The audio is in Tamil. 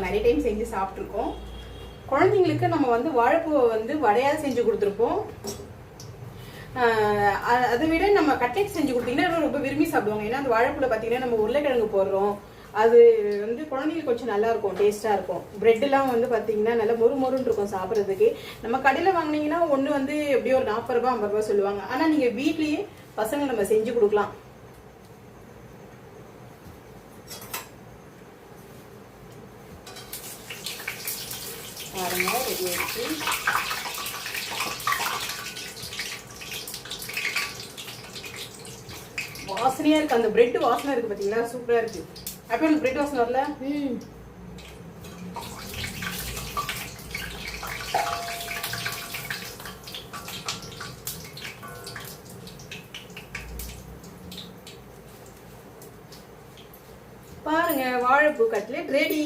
நிறைய டைம் செஞ்சு சாப்பிட்ருக்கோம். குழந்தைங்களுக்கு நம்ம வந்து வாழைப்பூவை வந்து வடையாக செஞ்சு கொடுத்துருப்போம். அதை விட நம்ம கட்லெட் செஞ்சு கொடுத்தீங்கன்னா ரொம்ப விரும்பி சாப்பிடுவாங்க. ஏன்னா அந்த வாழைப்பூவில் பார்த்தீங்கன்னா நம்ம உருளைக்கிழங்கு போடுறோம். அது வந்து குழந்தைங்களுக்கு கொஞ்சம் நல்லா இருக்கும், டேஸ்ட்டாக இருக்கும். பிரெட்டெல்லாம் வந்து பார்த்தீங்கன்னா நல்லா மொறுன்னு இருக்கும் சாப்பிட்றதுக்கு. நம்ம கடையில் வாங்கினீங்கன்னா ஒன்று வந்து எப்படியும் ஒரு 40 ரூபா 50 ரூபா சொல்லுவாங்க. ஆனால் நீங்கள் வீட்லேயே பசங்க நம்ம செஞ்சு கொடுக்கலாம். பாருங்க ரெடி ஆயிடுச்சு. வாசனையா இருக்கு. அந்த பிரெட் வாசனை இருக்கு பாத்தீங்களா, சூப்பரா இருக்கு. அப்ப எனக்கு பிரெட் வாசனை வரல. பாருங்க வாழைப்பூ கட்லெட் ரெடி.